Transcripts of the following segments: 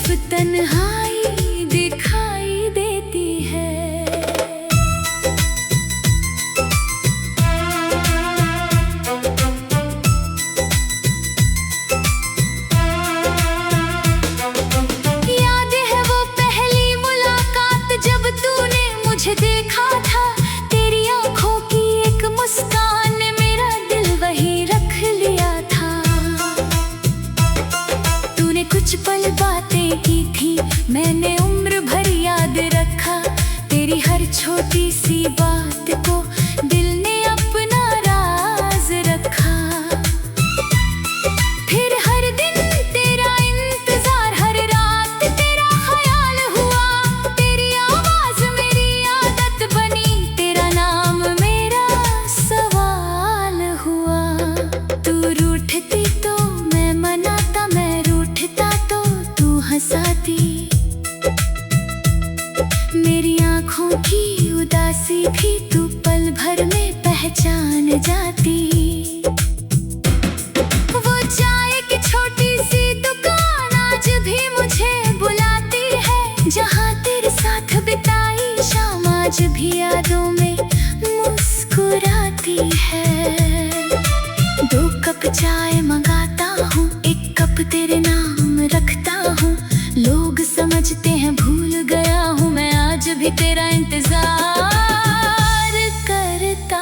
सिर्फ तन्हाई दिखाई देती है। याद है वो पहली मुलाकात जब तूने मुझे देखा था। तेरी आंखों की एक मुस्कान ने मेरा दिल वहीं रख लिया था। तूने कुछ पल बातें की थी, मैंने उम्र भर याद रखा। तेरी हर छोटी सी बात को दिल ने अपना राज रखा। फिर हर दिन तेरा इंतजार, हर रात तेरा ख्याल हुआ। तेरी आवाज मेरी आदत बनी, तेरा नाम मेरा सवाल हुआ। तू रूठती तो मैं मनाता, मैं रूठता तो तू हंसाती। मेरी आँखों की उदासी भी तू पल भर में पहचान जाती। वो चाय की छोटी सी दुकान आज भी मुझे बुलाती है। जहाँ तेरे साथ बिताई शाम आज भी यादों में मुस्कुराती है। 2 कप चाय मंगाता हूँ, 1 कप तेरे नाम रखता हूँ। लोग समझते हैं भूल गया हूँ, मैं आज भी तेरा इंतजार करता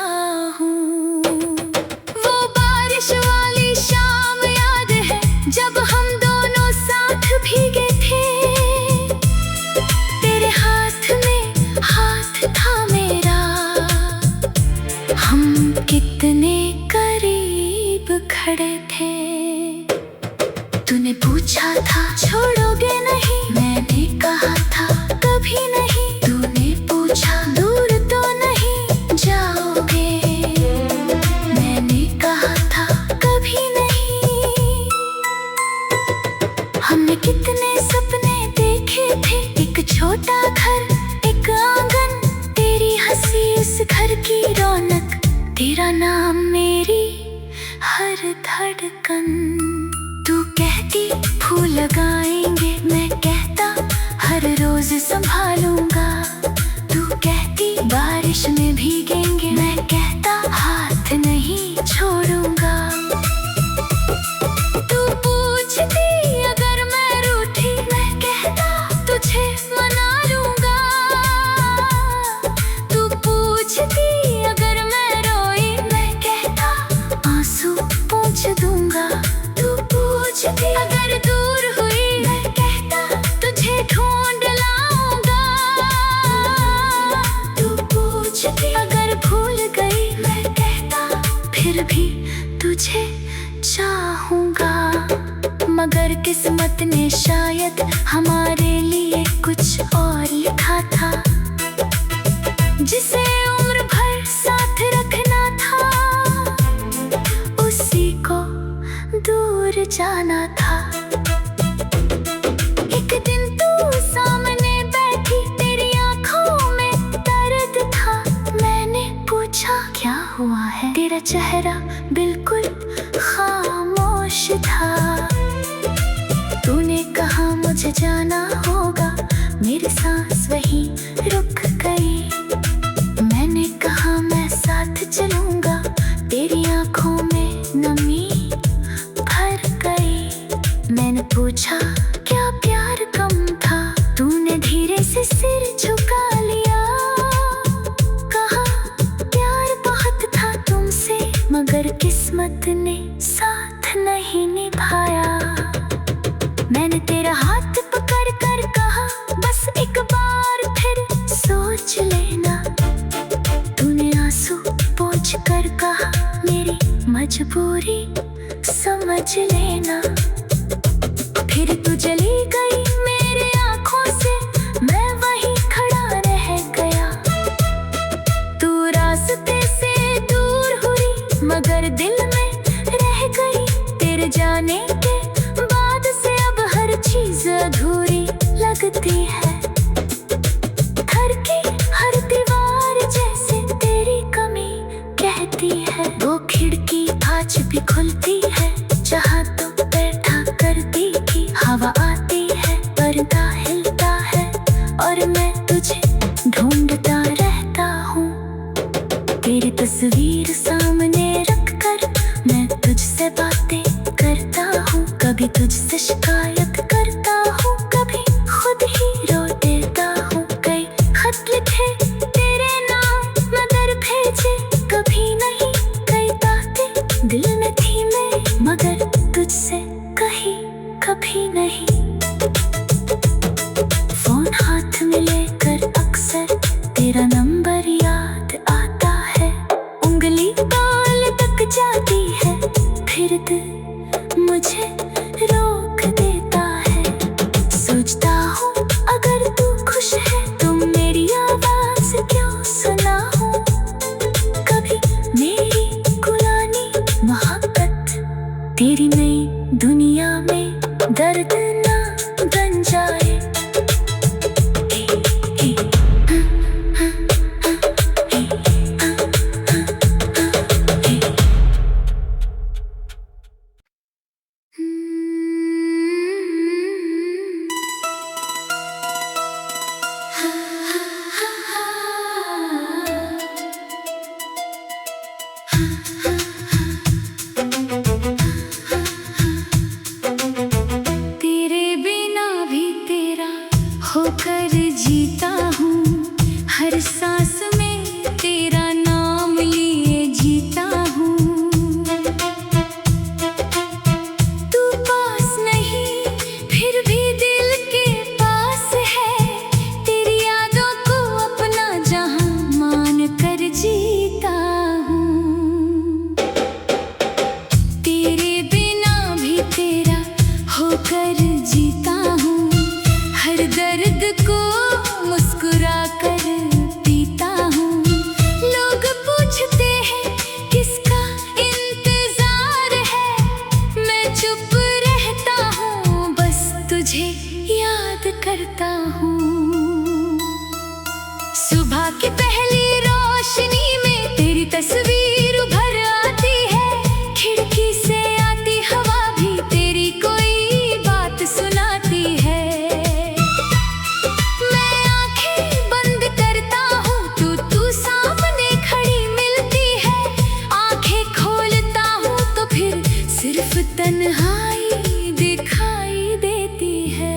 हूँ। वो बारिश वाली शाम याद है जब हम दोनों साथ भीगे थे। तेरे हाथ में हाथ था मेरा, हम कितने करीब खड़े थे। तूने पूछा था छोड़ोगे नहीं, मैंने कहा था कभी नहीं। तूने पूछा दूर तो नहीं जाओगे, मैंने कहा था कभी नहीं। हमने कितने सपने देखे थे, एक छोटा घर एक आंगन। तेरी हंसी उस घर की रौनक, तेरा नाम मेरी हर धड़कन। तू कहती फूल लगाएंगे, मैं कहता हर रोज संभालूंगा। तू कहती बारिश में भीगेंगे, मैं कहता हाथ नहीं छोड़ूंगा। तू पूछती अगर मैं रूठी, मैं कहता तुझे मना लूंगा। तू पूछती अगर मैं रोई, मैं कहता आंसू पोंछ दूंगा। तू पूछती अगर दूर हुई, मैं कहता तुझे ढूंढ लाऊंगा। तू पूछती अगर भूल गई, मैं कहता फिर भी तुझे चाहूंगा। मगर किस्मत ने शायद हमारे लिए कुछ और लिखा था। जिसे उम्र भर साथ रखना था, उसी को दूर जाना था। एक दिन तू सामने बैठी, तेरी आंखों में दर्द था। मैंने पूछा क्या हुआ है, तेरा चेहरा बिल्कुल खामोश था। तूने कहा मुझे जाना होगा, मेरी सांस वहीं रुक गई। मैंने कहा मैं साथ चलूंगा, तेरी आंखों में नमी भर गई। मैंने पूछा क्या प्यार कम था, तूने धीरे से सिर झुका लिया। कहा प्यार बहुत था तुमसे, मगर किस्मत ने साथ नहीं निभाया। मैंने तेरा हाथ पकड़ कर कहा बस एक बार फिर सोच लेना। तूने आंसू पोंछ कर कहा मेरी मजबूरी समझ लेना। फिर तू चली गई मेरे आंखों से, मैं वहीं खड़ा रह गया। तू रास्ते से दूर हुई मगर दिल में रह गई। तेरे जाने के बाद से अब हर चीज अधूरी लगती है। घर की हर दीवार जैसे तेरी कमी कहती है। वो खिड़की आज भी खुलती है, जहाँ तो बैठा करती थी। हवा आती है पर होकर जीता हूँ, हर सांस में तेरा नाम लिए जीता हूँ। तू पास नहीं फिर भी दिल के पास है, तेरी यादों को अपना जहां मान कर जीता हूँ। तेरे बिना भी तेरा होकर जीता हूँ, हर दर्द को मुस्कुरा कर पीता हूँ। लोग पूछते हैं किसका इंतजार है, मैं चुप रहता हूँ, बस तुझे याद करता हूँ। सुबह की पहली रोशनी में तेरी तस्वीर उभर आती है, खिड़की से आती हवा भी तेरी कोई बात सुनाती है। मैं आंखें बंद करता हूँ तू सामने खड़ी मिलती है, आंखें खोलता हूँ तो फिर सिर्फ तन्हाई दिखाई देती है।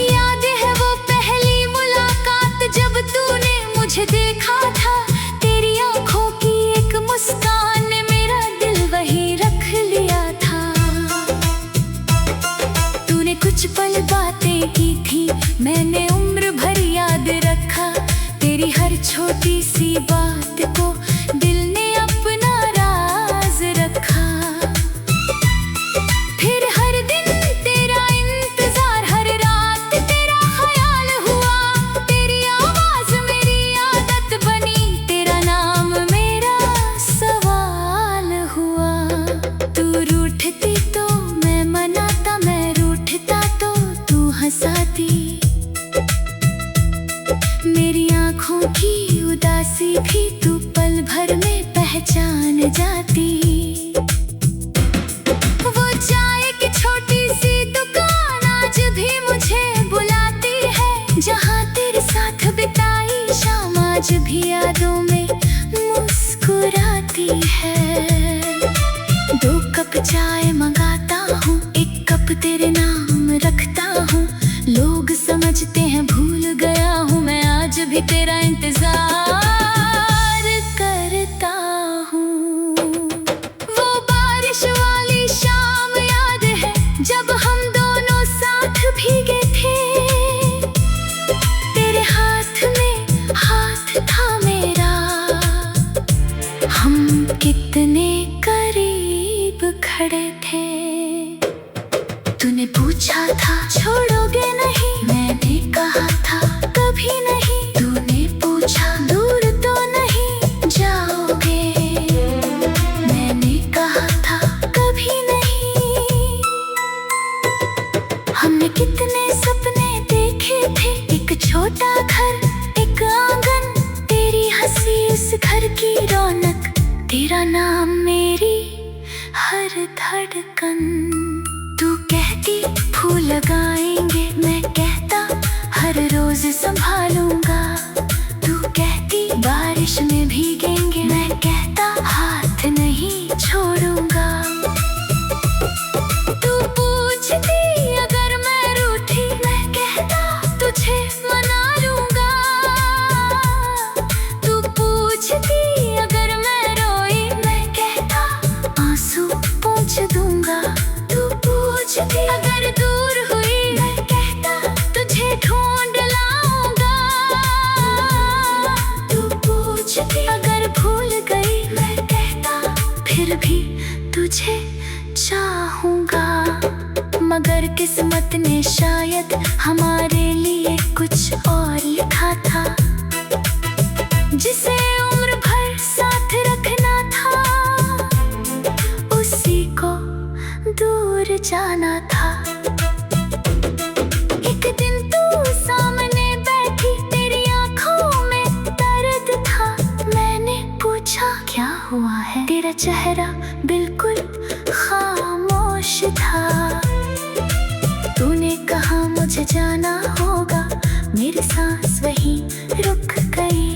याद है वो पहली मुलाकात जब तूने मुझे देखा था, तेरी आंखों की एक मुस्कान ने मेरा दिल वहीं रख लिया था। तूने कुछ पल बातें की थी, मैंने उम्र भर याद रखा, तेरी हर छोटी सी बात को दिल ने अपना राज रखा। फिर हर दिन तेरा इंतजार, हर रात तेरा ख्याल हुआ, तेरी आवाज मेरी आदत बनी, तेरा नाम मेरा सवाल हुआ। तू रूठती तो मैं मनाता, मैं रूठता तो तू हंसाती, मेरी आंखों की उदासी भी तू पल भर में पहचान जाती। वो चाय की छोटी सी दुकान आज भी मुझे बुलाती है, जहाँ तेरे साथ बिताई शाम आज भी यादों में मुस्कुराती है। 2 कप चाय मंगाता हूँ, 1 कप तेरे नाम रखता हूँ, लोग समझते हैं भूल गया हूँ, मैं आज भी तेरा इंतजार करता हूँ। वो बारिश वाली शाम याद है जब हम दोनों साथ भीगे थे, तेरे हाथ में हाथ था मेरा, हम कितने करीब खड़े थे। तूने पूछा था छोड़ोगे नहीं, मैंने कहा था कभी नहीं। तूने पूछा दूर तो नहीं जाओगे, मैंने कहा था कभी नहीं। हमने कितने सपने देखे थे, एक छोटा घर, एक आंगन, तेरी हंसी उस घर की रौनक, तेरा नाम मेरी हर धड़कन। तू कहती फूल लगाएंगे, मैं कहता हर रोज संभालूंगा। तू कहती बारिश में भीगेंगे, मैं कहता हाथ नहीं छोड़ूंगा। तू पूछती अगर मैं रूठी, मैं कहता तुझे मना लूंगा। तू पूछती अगर मैं रोई, मैं कहता आंसू पोंछ दूंगा। तू पूछती अगर दूर हुई, मैं कहता तुझे ढूंढ लाऊंगा। तू पूछती अगर भूल गई, मैं कहता फिर भी तुझे चाहूंगा। मगर किस्मत ने शायद हमारे लिए कुछ और लिखा था, जिसे उम्र भर साथ रखना था, उसी को दूर जाना था। एक दिन तू सामने बैठी, तेरी आंखों में दर्द था, मैंने पूछा क्या हुआ है, तेरा चेहरा बिल्कुल खामोश था। तूने कहा मुझे जाना होगा, मेरी सांस वहीं रुक गई।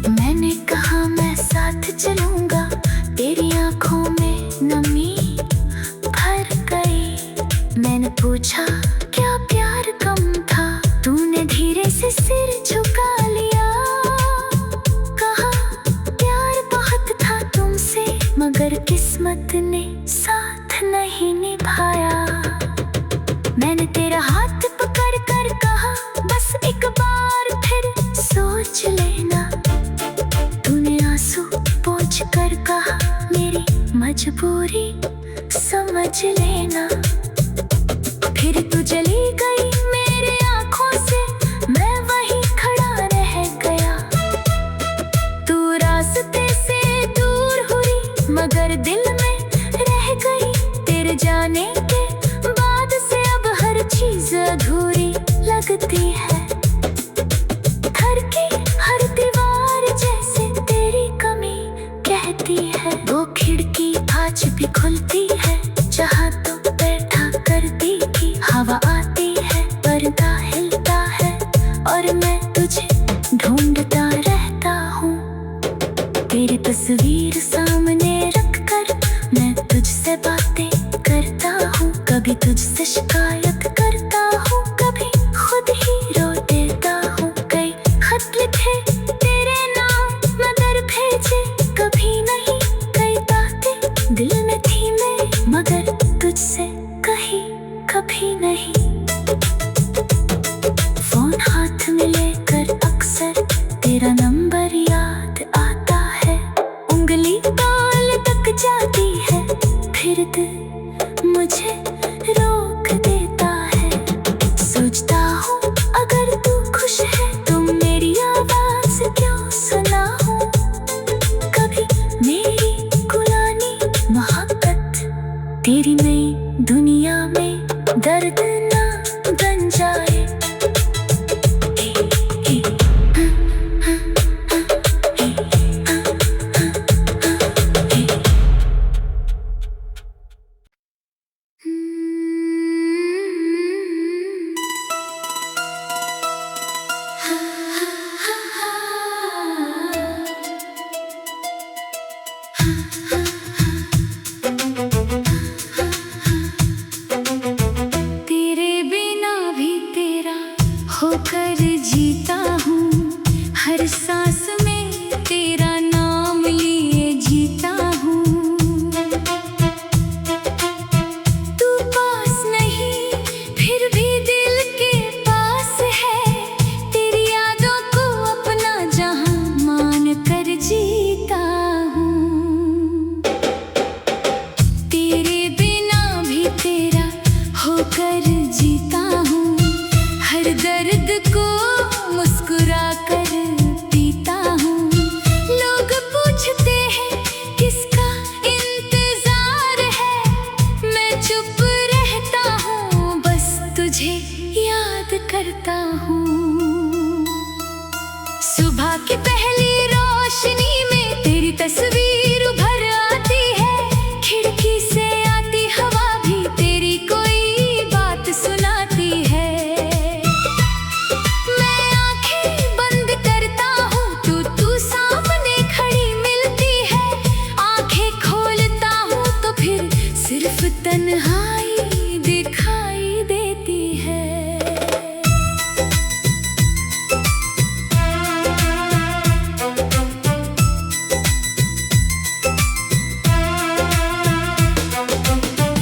मैंने किस्मत ने साथ नहीं निभाया। मैंने तेरा हाथ पकड़ कर कहा बस एक बार फिर सोच लेना। तूने आंसू पोंछ कर कहा मेरी मजबूरी समझ लेना। फिर तू चली गई मेरे आंखों से, मैं वहीं खड़ा रह गया। तू रास्ते से दूर हुई मगर दिल में रह गई। तेरे जाने के बाद से अब हर चीज अधूरी लगती है। घर की हर दीवार जैसे तेरी कमी कहती है। वो खिड़की आज भी खुलती है जहाँ तो बैठा करती थी। हवा आती है, पर्दा हिलता है और मैं तुझे ढूंढता रहता हूँ। तेरी तस्वीर सामने रख कर मैं तुझसे बातें करता हूँ। कभी तुझसे शिकायत करता हूँ, कभी खुद ही रो देता हूँ। कई खत लिखे तेरे नाम मगर भेजे कभी नहीं। कई बातें दिल में थी मैं मगर तुझसे कही कभी नहीं। फोन हाथ में लेकर अक्सर तेरा नंबर याद आता है। उंगली ताल तक जाती है फिर दिल मुझे रोक देता है। सोचता हूँ अगर तू खुश है तो मेरी आवाज क्यों सुना हो। कभी मेरी गुलामी मोहब्बत तेरी नई दुनिया में दर्द ना बन जाए। होकर जीता हूँ, हर सांस में तेरा नाम लिए जीता हूँ। तू पास नहीं फिर भी दिल के पास है। तेरी यादों को अपना जहां मान कर जीता हूँ। तेरे बिना भी तेरा होकर जीता हूँ। हर दर्द को मुस्कुरा कर पीता हूँ। लोग पूछते हैं किसका इंतजार है, मैं चुप रहता हूँ बस तुझे याद करता हूँ। सुबह की पहली रोशनी में तेरी तस्वीर उभर आती है। खिड़की से आती हवा भी तेरी कोई बात सुनाती है। तन्हाई दिखाई देती है।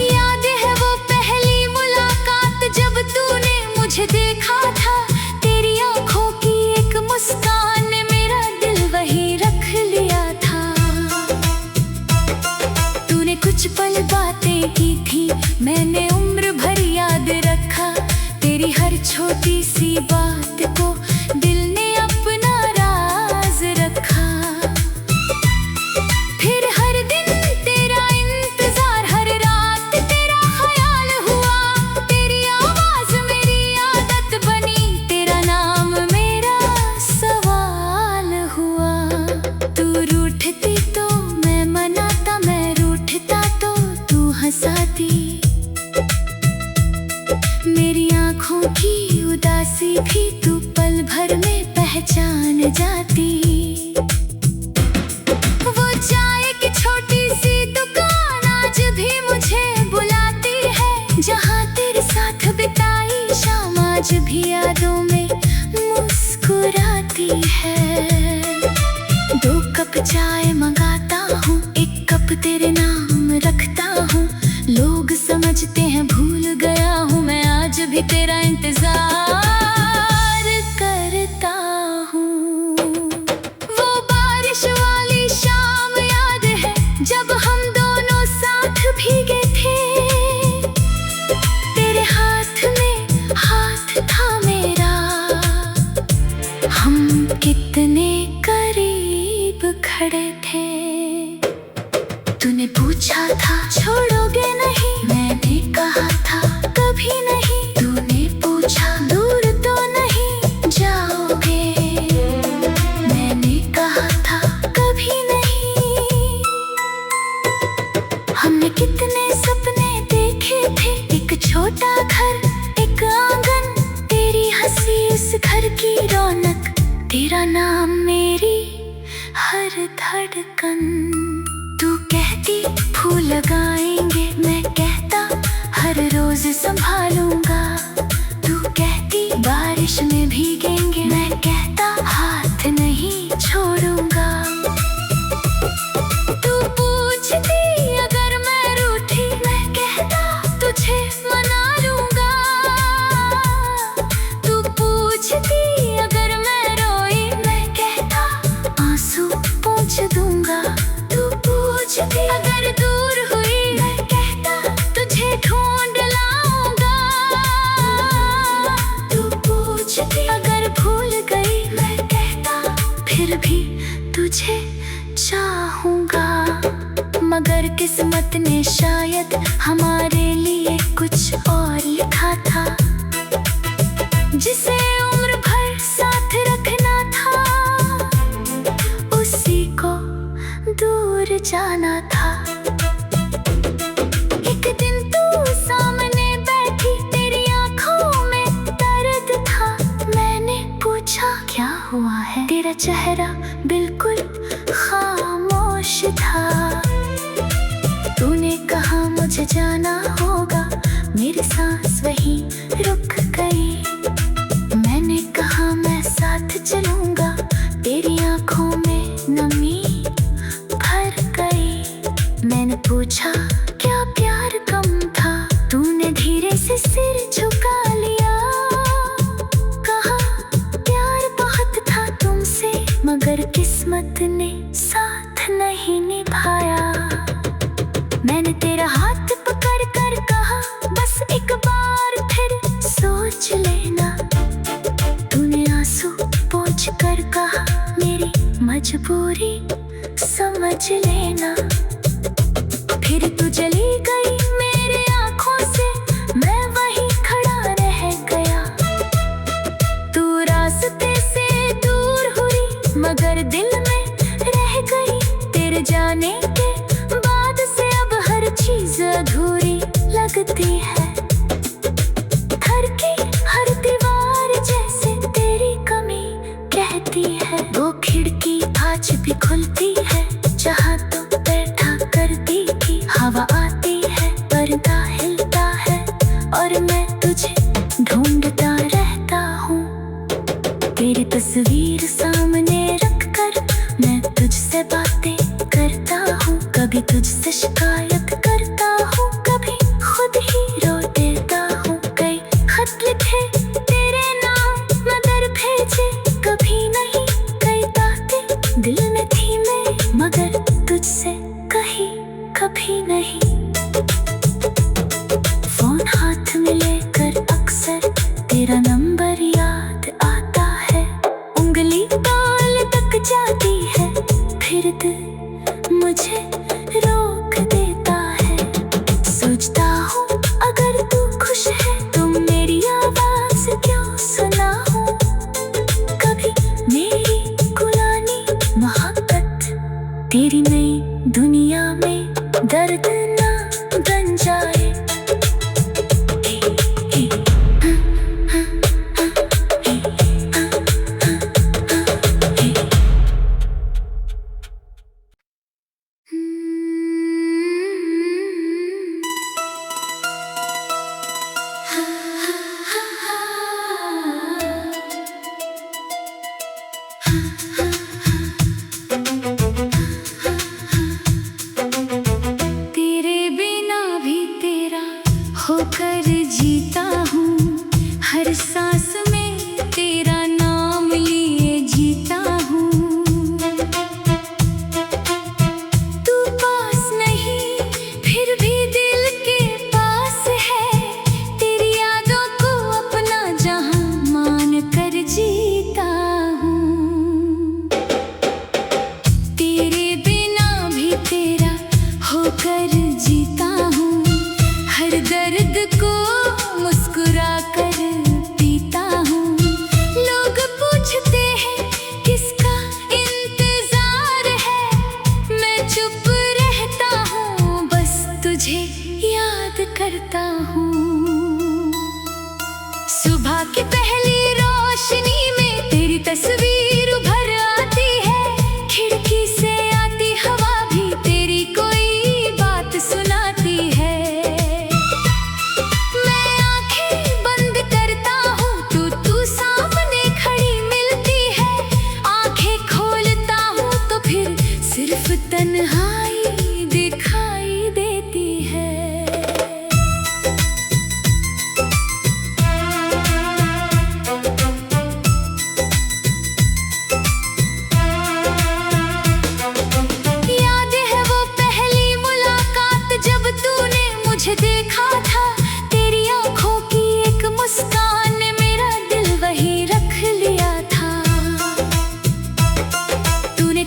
याद है वो पहली मुलाकात जब तूने मुझे देखा था। तेरी आंखों की एक मुस्कान ने मेरा दिल वहीं रख लिया था। तूने कुछ पल बातें की थी, मैंने उम्र भर याद रखा। तेरी हर छोटी सी बात को दिल ने अपना राज रखा। फिर हर दिन तेरा इंतजार, हर रात तेरा ख्याल हुआ। तेरी आवाज मेरी आदत बनी, तेरा नाम मेरा सवाल हुआ। तू रूठती तो मैं मनाता, मैं रूठता तो तू हंसाती। मेरी आँखों की उदासी भी तू पल भर में पहचान जाती। वो चाय की छोटी सी दुकान आज भी मुझे बुलाती है। जहाँ तेरे साथ बिताई शाम आज भी यादों में मुस्कुराती है। 2 कप चाय मंगाता हूँ, 1 कप तेरे नाम खड़े थे। तूने पूछा था छोड़ोगे नहीं, मैंने कहा था कभी नहीं। तूने पूछा दूर तो नहीं जाओगे, मैंने कहा था कभी नहीं। हमने कितने सपने देखे थे, एक छोटा घर एक आंगन, तेरी हंसी उस घर की रौनक, तेरा नाम मेरी हर धड़कन। तू कहती फूल लगाएंगे, मैं कहता हर रोज संभालूंगा। तू कहती बारिश में भीगेंगे, मैं कहता हाथ नहीं छोड़ूंगा। तू पूछती अगर मैं रूठी, मैं कहता तुझे मना लूंगा। तू पूछती अगर मैं रोई, मैं कहता आंसू पोंछ दूंगा। तू पूछती अगर दूर हुई, मैं कहता तुझे ढूंढ लाऊंगा। तू पूछती अगर भूल गई, मैं कहता फिर भी तुझे चाहूंगा। मगर किस्मत ने शायद हमारे लिए कुछ और लिखा था, जिसे उम्र भर साथ रखना था, उसी को दूर जाना था। एक दिन तू सामने बैठी, तेरी आंखों में दर्द था। मैंने पूछा क्या हुआ है, तेरा चेहरा बिल्कुल खामोश था। तूने कहा मुझे जाना होगा, मेरी सांस वहीं रुक गई। मैंने कहा मैं साथ चलूंगा, तेरी आंखों में नमी भर गई। मैंने पूछा क्या प्यार कम था, तूने धीरे से सिर झुका लिया। कहा प्यार बहुत था तुमसे, मगर किस्मत ने साथ नहीं निभाया। मैंने तेरा हाथ पकड़ कर कहा बस एक बार फिर सोच लेना। तूने आंसू पोंछ कर कहा मेरी मजबूरी समझ लेना। फिर तू चली गई मेरे आंखों से, मैं वहीं खड़ा रह गया। तू रास्ते से दूर हुई, मगर दिल में रह गई। तेरे जाने के बाद से अब हर चीज अधूरी लगती है। घर की हर दीवार जैसे तेरी कमी कहती है। वो खिड़की आज भी खुलती है, जहाँ तू बैठा करती थी। हवा आती है, पर्दा हिलता है, और मैं तुझे ढूंढता रहता हूँ। तेरी तस्वीर सामने रख कर मैं तुझसे बातें करता हूँ। कभी तुझसे शिकायत करता हूँ, कभी खुद ही रो देता हूँ। कई खत लिखे तेरे नाम, मगर भेजे कभी नहीं। कई बातें दिल में थी मैं, मगर तुझसे कही कभी नहीं। फोन हाथ में लेकर अक्सर तेरा नंबर याद आता है। उंगली ताल तक जाती है, फिर दिल मुझे रोक देता है। सोचता हूँ अगर तू खुश है तो मेरी आवाज क्यों सुना हूँ। कभी मेरी पुरानी मोहब्बत तेरी नई दुनिया में दर्द ना बन जाए।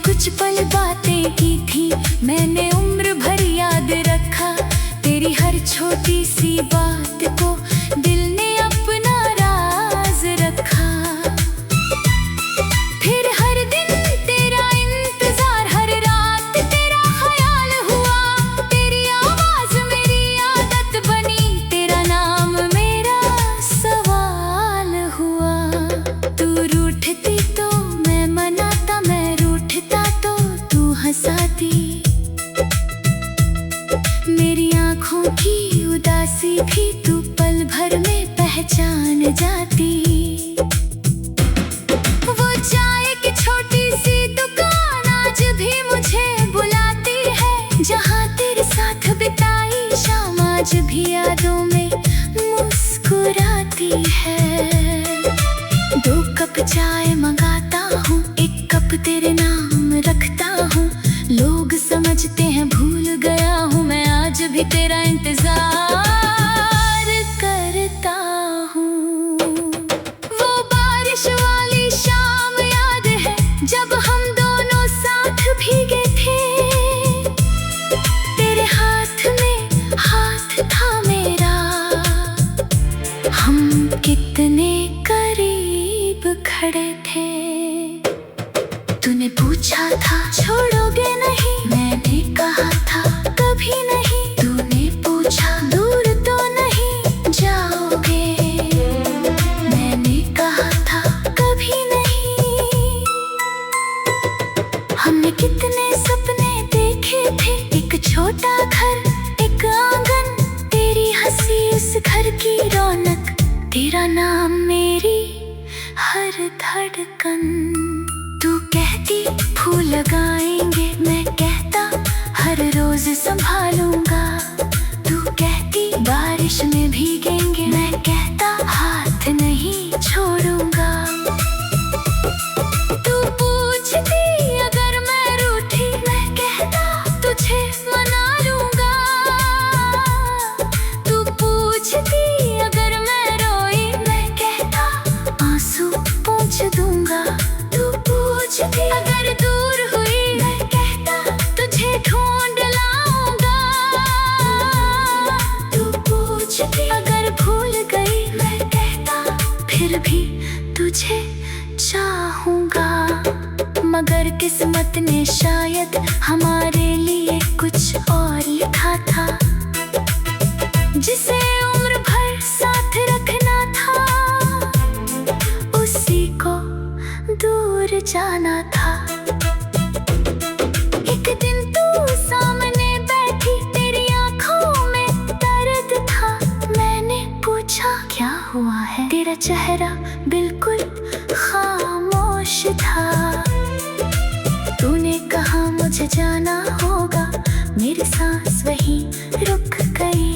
कुछ पल बातें की थी, मैंने उम्र भर याद रखा। तेरी हर छोटी सी बात को दिल ने अपना राज रखा। फिर हर दिन तेरा इंतजार, हर रात तेरा ख्याल हुआ। तेरी आवाज मेरी आदत बनी, तेरा नाम मेरा सवाल हुआ। तू रूठती तो मैं मनाता, मैं रूठता तो तू हंसाती। मेरी आँखों की उदासी भी तू पल भर में पहचान जाती। वो चाय की छोटी सी दुकान आज भी मुझे बुलाती है। जहाँ तेरे साथ बिताई शाम आज भी यादों में मुस्कुराती है। 2 कप चाय मंगाता हूँ, 1 कप तेरे नाम रखता हूँ। लोग समझते हैं भूल गया हूँ, मैं आज भी तेरा इंतजार करता हूँ। वो बारिश वाली शाम याद है जब हम दोनों साथ भीगे थे। तेरे हाथ में हाथ था मेरा, हम कितने करीब खड़े थे। तूने पूछा था छोड़ोगे नहीं, मैंने कहा था कभी नहीं। तूने पूछा दूर तो नहीं जाओगे, मैंने कहा था कभी नहीं। हमने कितने सपने देखे थे, एक छोटा घर, एक आंगन, तेरी हंसी उस घर की रौनक, तेरा नाम मेरी हर धड़कन। तू कहती फूल लगाएंगे, मैं कहता हर रोज संभालूंगा। तू कहती बारिश में भीगेंगे, मैं कहता हाथ नहीं छोड़ूंगा। तू पूछती अगर मैं रूठी, मैं कहता तुझे मना लूंगा। तू पूछती अगर मैं रोई, मैं कहता आंसू पोंछ दूंगा। अगर दूर हुई, मैं कहता तुझे ढूंढ लाऊंगा। तू पूछती अगर भूल गई, मैं कहता फिर भी तुझे चाहूंगा। मगर किस्मत ने शायद हमारे लिए कुछ और लिखा था, जिसे उम्र भर साथ रखना था, उसी को दूर जाना था। एक दिन तू सामने बैठी, तेरी आंखों में दर्द था। मैंने पूछा क्या हुआ है, तेरा चेहरा बिल्कुल खामोश था। तूने कहा मुझे जाना होगा, मेरी सांस वहीं रुक गई।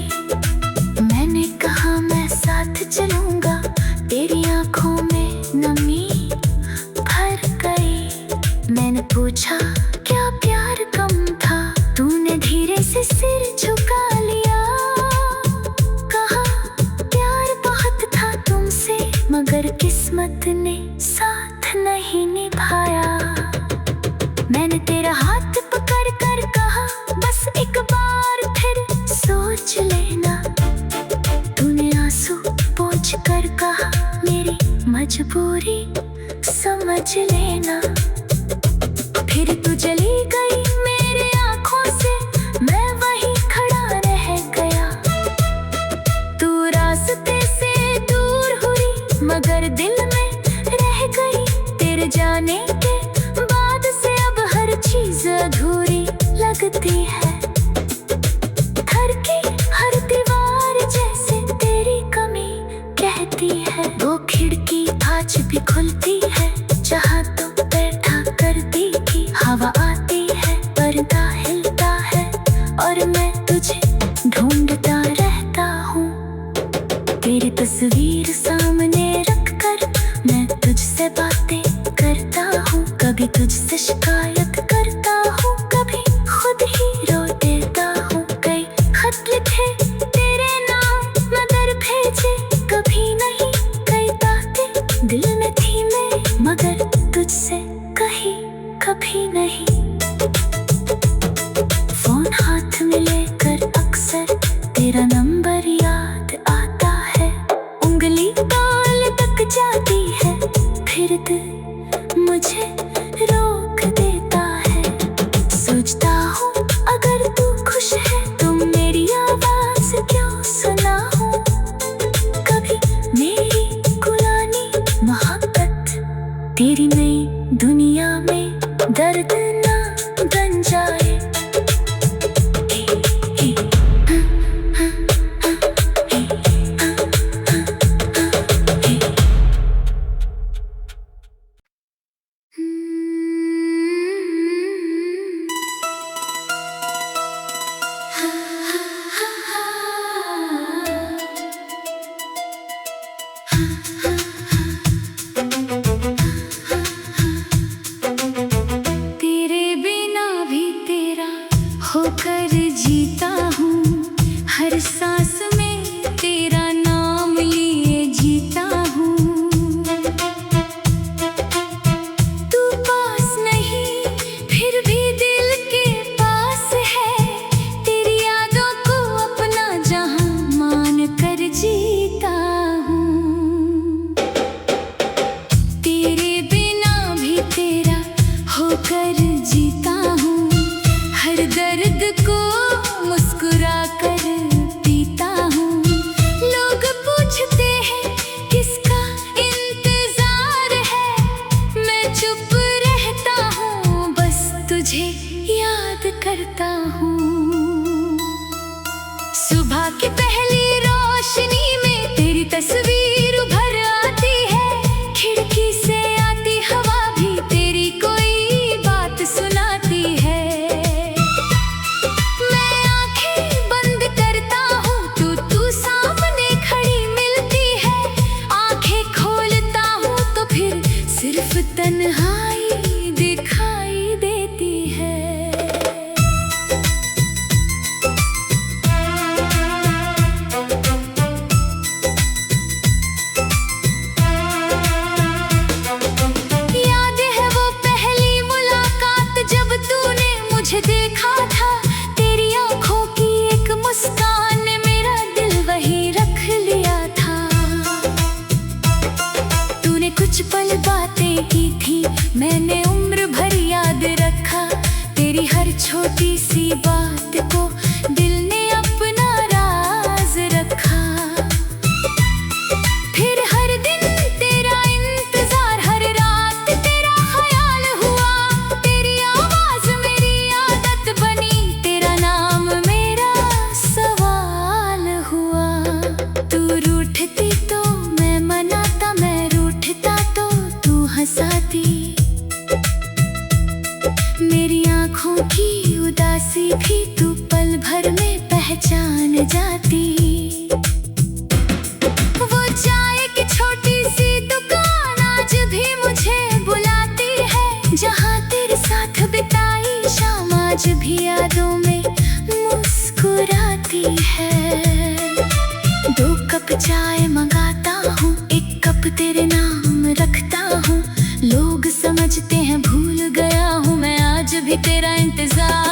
मैंने कहा मैं साथ चलूंगा, तेरी आंखों में नमी मैंने पूछा क्या प्यार कम था, तूने धीरे से सिर झुका लिया। कहा प्यार बहुत था तुमसे, मगर किस्मत ने साथ नहीं निभाया। मैंने तेरा हाथ पकड़ कर कहा बस एक बार फिर सोच लेना। तूने आंसू पोंछ कर कहा मेरी मजबूरी समझ लेना। फिर तू चली गई मेरे आँखों से, मैं वहीं खड़ा रह गया। तू रास्ते से दूर हुई मगर दिल में रह गई। तेरे जाने के बाद से अब हर चीज अधूरी लगती है। घर की हर दीवार जैसे तेरी कमी कहती है। वो खिड़की आज भी खुलती है जहाँ तू बैठा करती थी। हवा आती है, पर्दा हिलता है और मैं तुझे ढूंढता रहता हूँ। तेरी तस्वीर सामने रख कर मैं तुझसे बातें करता हूँ। कभी तुझसे शिकायत करता हूँ, कभी खुद ही रो देता हूँ। कई खत लिखे तेरे नाम मगर भेजे कभी नहीं। कई बातें दिल में थी मेरे मगर तुझसे कही कभी नहीं। फोन हाथ में लेकर अक्सर तेरा नंबर याद आता है। उंगली ताल तक जाती है, फिर दिल मुझे रोक देता है। सोचता हूँ अगर तू खुश है तो मेरी आवाज क्यों सुना हूँ। कभी मेरी पुरानी मोहब्बत तेरी नई दुनिया में दर्द ना बन जाए। होकर जीता हूँ, हर सांस में तेरा नाम लिए जीता हूँ। तू पास नहीं फिर भी दिल के पास है, तेरी यादों को अपना जहां मान कर जीता हूँ। तेरे बिना भी तेरा होकर जीता हूँ, हर दर्द को मुस्कुरा कर पीता हूँ। लोग पूछते हैं किसका इंतजार है, मैं चुप रहता हूँ, बस तुझे याद करता हूँ। सुबह की पहली रोशनी में तेरी तस्वीर उभर आती है, खिड़की से आती हवा भी तेरी कोई बात सुनाती है। सिर्फ तन्हाई दिखाई देती है। याद है वो पहली मुलाकात जब तूने मुझे देखा था, तेरी आंखों की एक मुस्कान ने मेरा दिल वहीं रख लिया था। तूने कुछ पल बातें की थी, मैंने उम्र भर याद रखा। तेरी हर छोटी सी बात को दिल ने अपना राज रखा। फिर हर दिन तेरा इंतजार, हर रात तेरा ख्याल हुआ। तेरी आवाज मेरी आदत बनी, तेरा नाम मेरा सवाल हुआ। तू रूठती तो मैं मनाता, मैं रूठता तो तू हंसाती। मेरी आँखों की उदासी भी तू पल भर में पहचान जाती। वो चाय की छोटी सी दुकान आज भी मुझे बुलाती है, जहाँ तेरे साथ बिताई शाम आज भी यादों में मुस्कुराती है। 2 कप चाय मंगाता हूँ, 1 कप तेरे नाम रखता हूँ। लोग समझते हैं भूल गया हूँ, मैं आज भी तेरा इंतजार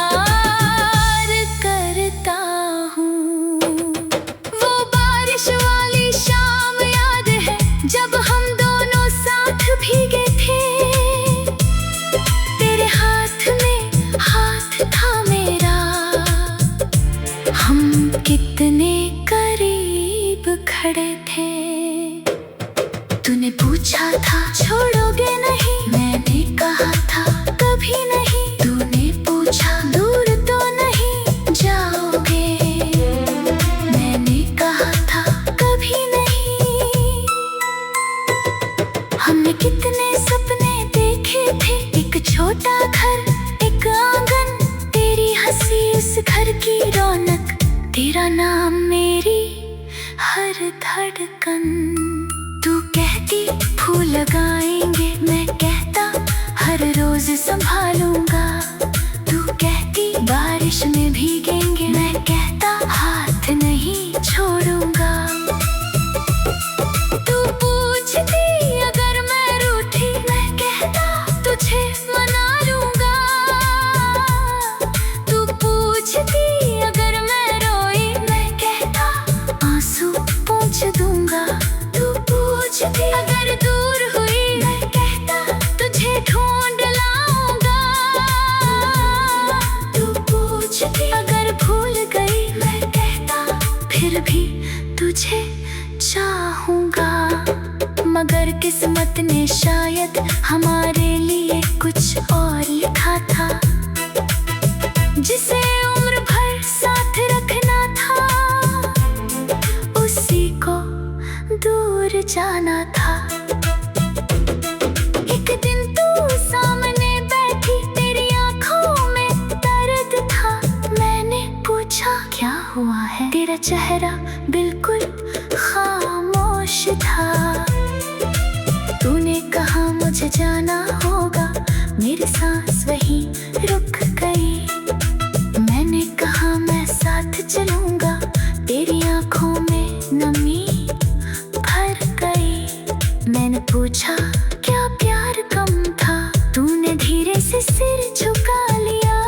करता हूँ। वो बारिश वाली शाम याद है जब हम दोनों साथ भीगे थे। तेरे हाथ में हाथ था मेरा, हम कितने करीब खड़े थे। तूने पूछा था छोड़ोगे नहीं, मैंने कहा था कभी नहीं। तूने पूछा दूर तो नहीं जाओगे, मैंने कहा था कभी नहीं। हमने कितने सपने देखे थे, एक छोटा घर, एक आंगन, तेरी हंसी उस घर की रौनक, तेरा नाम मेरी हर धड़कन। तू कहती फूल लगाएंगे, मैं कहता हर रोज संभालूंगा। तू कहती बारिश में भीगेंगे, मैं कहता हाथ नहीं छोड़ूंगा। तू पूछती अगर मैं रूठी, मैं कहता तुझे मना लूंगा। पर किस्मत ने शायद हमारे लिए कुछ और लिखा था, जिसे उम्र भर साथ रखना था, उसी को दूर जाना था। एक दिन तू सामने बैठी, तेरी आंखों में दर्द था। मैंने पूछा क्या हुआ है, तेरा चेहरा बिल्कुल खामोश था। तूने कहा मुझे जाना होगा, मेरी सांस वहीं रुक गई। मैंने कहा मैं साथ चलूंगा, तेरी आंखों में नमी भर गई। मैंने पूछा क्या प्यार कम था, तूने धीरे से सिर झुका लिया।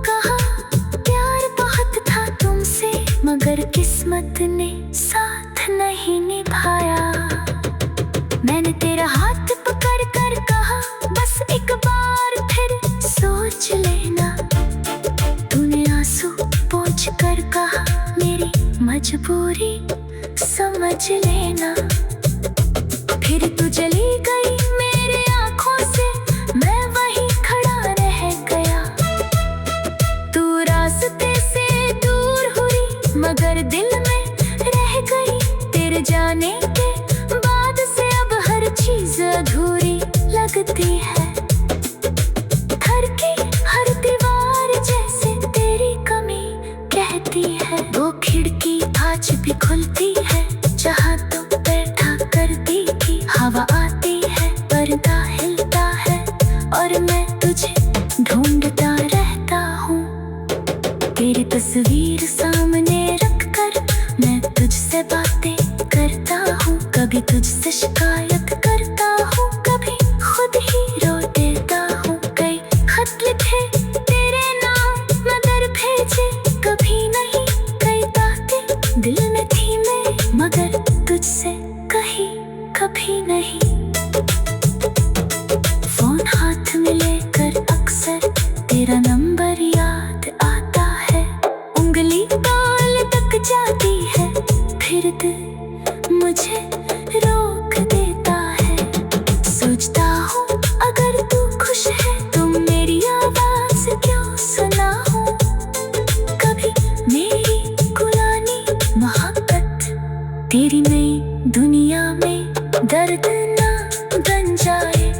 कहा प्यार बहुत था तुमसे, मगर किस्मत ने साथ नहीं निभाया। मैंने तेरा हाथ पकड़ कर कहा बस एक बार फिर सोच लेना। तूने आंसू पोंछ कर कहा मेरी मजबूरी समझ लेना। फिर तू चली गई मेरे आंखों से, मैं वहीं खड़ा रह गया। तू रास्ते से दूर हुई मगर दिल में रह गई। तेरे जाने के बाद से अब हर चीज अधूरी लगती है। घर की हर दीवार जैसे तेरी कमी कहती है। वो खिड़की आज भी खुलती है जहाँ तू बैठा करती थी। हवा आती है, पर्दा हिलता है और मैं तुझे ढूंढता रहता हूँ। तेरी तस्वीर सामने रख कर मैं तुझसे बातें करता हूँ। कभी तुझसे शिकायत करता हूँ, कभी खुद ही रो देता हूँ। कई खत लिखे तेरे नाम मगर भेजे कभी नहीं। कई बातें दिल में थी मैं मगर तुझसे कही कभी नहीं। फोन हाथ में लेकर अक्सर तेरा नंबर याद आता है। उंगली बाल तक जाती है, फिर दिल मुझे रोक देता है। सोचता हूँ अगर तू खुश है तो मेरी आवाज क्यों सुना हो। कभी मेरी गुलामी मोहब्बत तेरी नई दुनिया में दर्द ना बन जाए।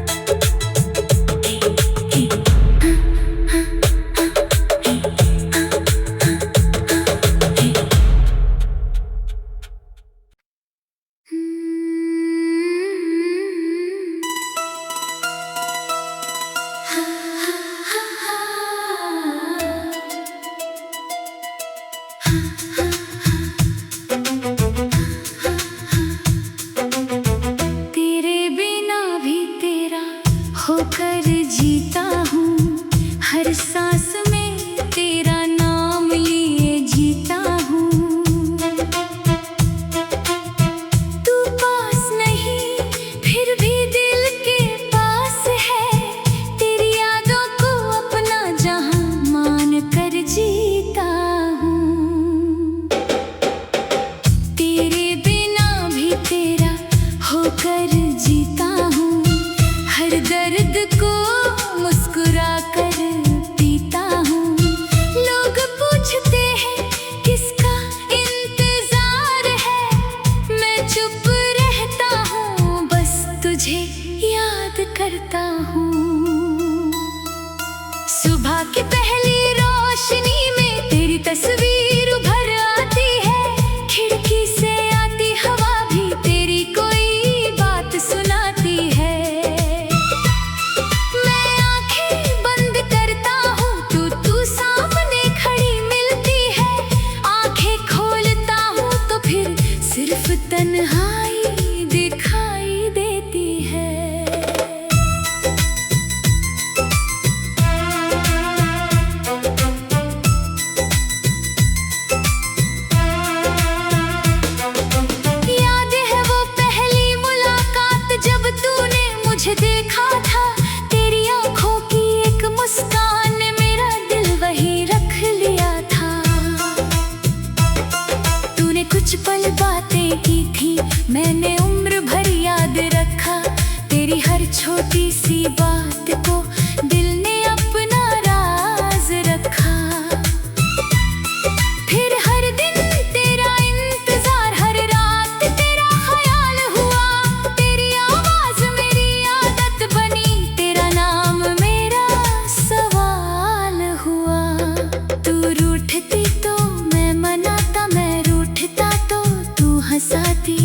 तेरे बिना भी तेरा होकर जीता हूँ। हर सांस में तेरा नाम लिए जीता हूँ। तू पास नहीं फिर भी दिल के पास है। तेरी यादों को अपना जहां मान कर जीता हूँ। तेरे बिना भी तेरा होकर जीता हूँ। हर दर्द को मुस्कुरा कर पीता हूँ। लोग पूछते हैं किसका इंतजार है, मैं चुप रहता हूँ, बस तुझे याद करता हूँ। सुबह की पहली रोशनी में तेरी तस्वीर उभर आती है। खिड़की से आती हवा भी तेरी कोई बात सुनाती है। मैं आंखें बंद करता हूँ तो तू सामने खड़ी मिलती है। आंखें खोलता हूँ तो फिर सिर्फ तन्हाई दिखाई देती है। छोटी सी बात को दिल ने अपना राज रखा। फिर हर दिन तेरा इंतजार, हर रात तेरा ख्याल हुआ। तेरी आवाज मेरी आदत बनी, तेरा नाम मेरा सवाल हुआ। तू रूठती तो मैं मनाता, मैं रूठता तो तू हंसाती।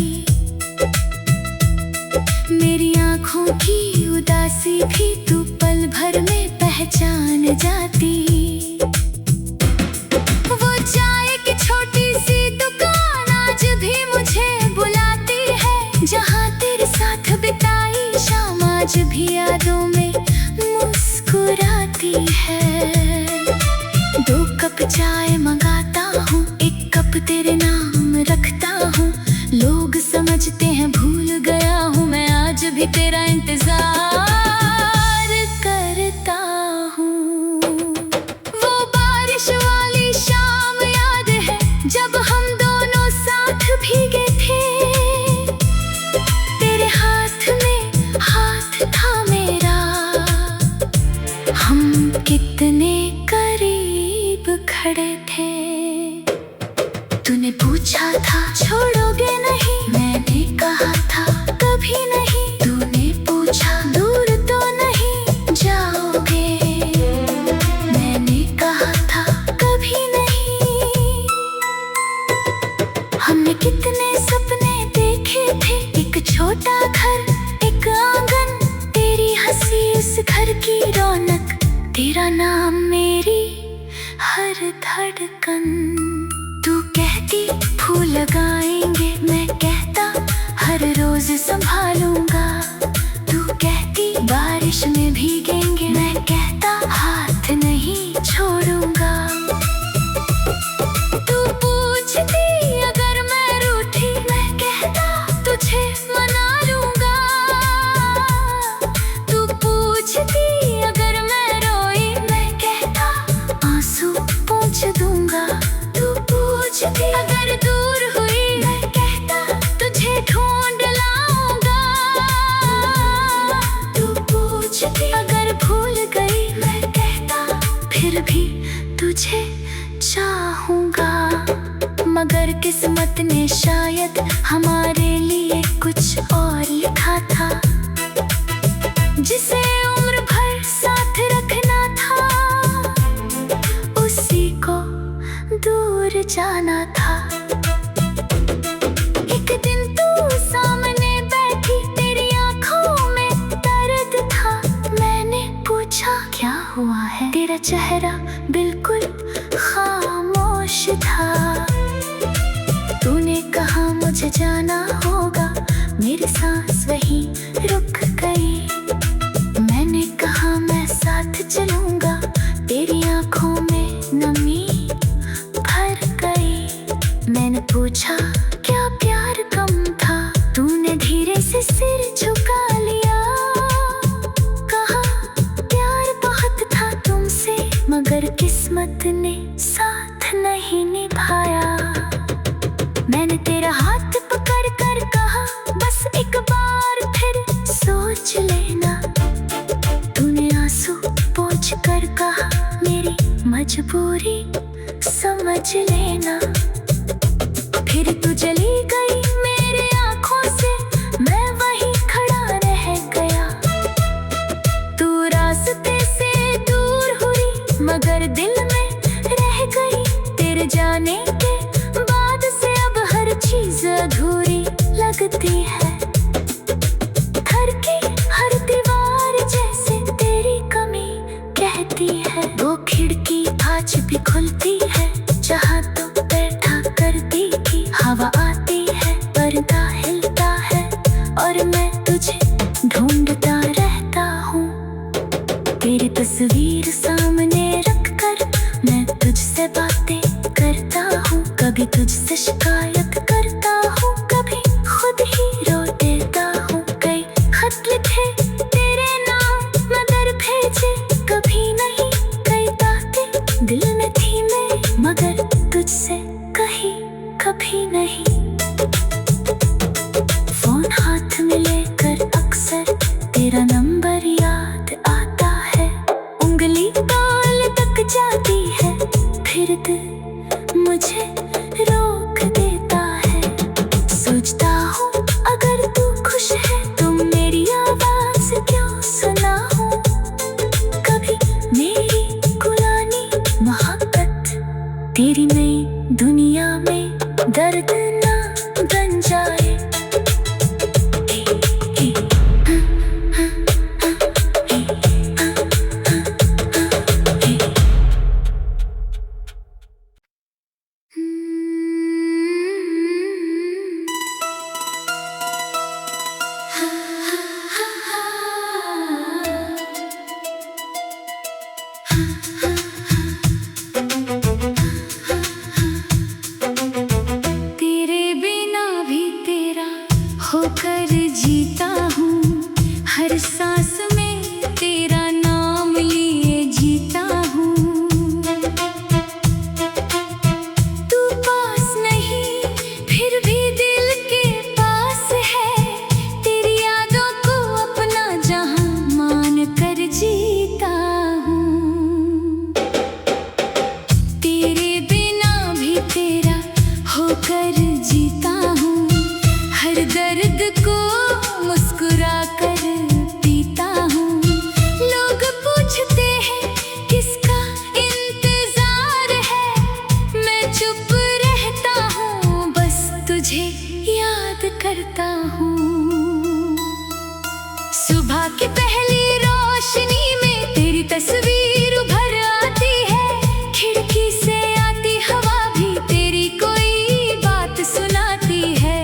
मेरी आँखों की उदासी भी तू पल भर में पहचान जाती। वो चाय की छोटी सी दुकान आज भी मुझे बुलाती है। जहाँ तेरे साथ बिताई शाम आज भी यादों में मुस्कुराती है। 2 कप चाय मंगाता हूँ, 1 कप तेरे नाम रखता हूँ। लोग समझते हैं भूल गया हूँ, मैं आज भी तेरा इंतजार करता हूँ। वो बारिश वाली शाम याद है जब हम दोनों साथ भीगे थे। तेरे हाथ में हाथ था मेरा, हम कितने करीब खड़े थे। तूने पूछा था छोड़ोगे नहीं, मैंने कहा था कभी नहीं। तूने पूछा दूर तो नहीं जाओगे, मैंने कहा था कभी नहीं। हमने कितने सपने देखे थे, एक छोटा घर, एक आंगन, तेरी हंसी उस घर की रौनक, तेरा नाम मेरी हर धड़कन। तू कहती फूल लगाएंगे, मैं कहता हर रोज संभालूंगा। तू कहती बारिश में भीगेंगे, मैं कहता हाथ नहीं छोड़ूंगा। तू पूछती अगर मैं रूठी, मैं कहता तुझे मना लूंगा। तू पूछती अगर मैं रोई, मैं कहता आंसू पोंछ दूंगा। अगर दूर हुई, मैं कहता तुझे ढूंढ लाऊंगा। तू पूछती अगर भूल गई, मैं कहता फिर भी तुझे चाहूंगा। मगर किस्मत ने शायद हमारे लिए कुछ और लिखा था, जिसे उम्र भर साथ रखना था, उसी को दूर जाना था। एक दिन तू सामने बैठी, तेरी आंखों में दर्द था। मैंने पूछा क्या हुआ है, तेरा चेहरा बिल्कुल खामोश था। तूने कहा मुझे जाना होगा, मेरी सांस वहीं रुक गई। मैंने कहा मैं साथ चलूंगा, तेरी आंखों में नमी भर गई। मैंने पूछा क्या प्यार कम था, तूने धीरे से सिर झुका लिया। कहा प्यार बहुत था तुमसे, मगर किस्मत ने साथ नहीं निभाया। मैंने तेरा हाथ पकड़ कर कहा बस एक बार फिर सोच लेना। तूने आंसू पोंछ कर कहा मेरी मजबूरी समझ लेना। फिर तू चली गई मेरे आंखों से, मैं वहीं खड़ा रह गया। तू रास्ते से दूर हुई मगर दिल में रह गई। तेरे जाने के बाद से अब हर चीज अधूरी लगती है। घर की हर दीवार जैसे तेरी कमी कहती है। वो खिड़की आज भी खुलती है, जहाँ तो बैठा करती थी। हवा आती है, पर्दा हिलता है और मैं तुझे ढूंढता रहता हूँ। तेरी तस्वीर सामने रखकर मैं तुझसे बातें करता हूँ। कभी तुझसे शिकायत करता हूँ, कभी खुद ही रो देता हूँ। कई खत लिखे तेरे नाम मगर भेजे कभी नहीं। कई बातें दिल में थी मैं मगर तुझसे कही कभी नहीं। फोन हाथ में लेकर अक्सर तेरा नंबर वाली ताल तक जाती है, फिर दिल मुझे रोक देता है। सोचता हूँ अगर तू खुश है तो मेरी आवाज क्यों सुना हो। कभी मेरी पुरानी मोहब्बत तेरी नई दुनिया में दर्द ना बन जाए। होकर जीता हूँ, हर सांस में तेरा नाम लिए जीता हूँ। तू पास नहीं फिर भी दिल के पास है, तेरी यादों को अपना जहां मान कर जीता हूँ। तेरे बिना भी तेरा होकर जीता हूँ, हर दर्द को मुस्कुरा कर पीता हूँ। लोग पूछते हैं किसका इंतजार है, मैं चुप रहता हूँ, बस तुझे याद करता हूँ। सुबह की पहली रोशनी में तेरी तस्वीर उभर आती है, खिड़की से आती हवा भी तेरी कोई बात सुनाती है।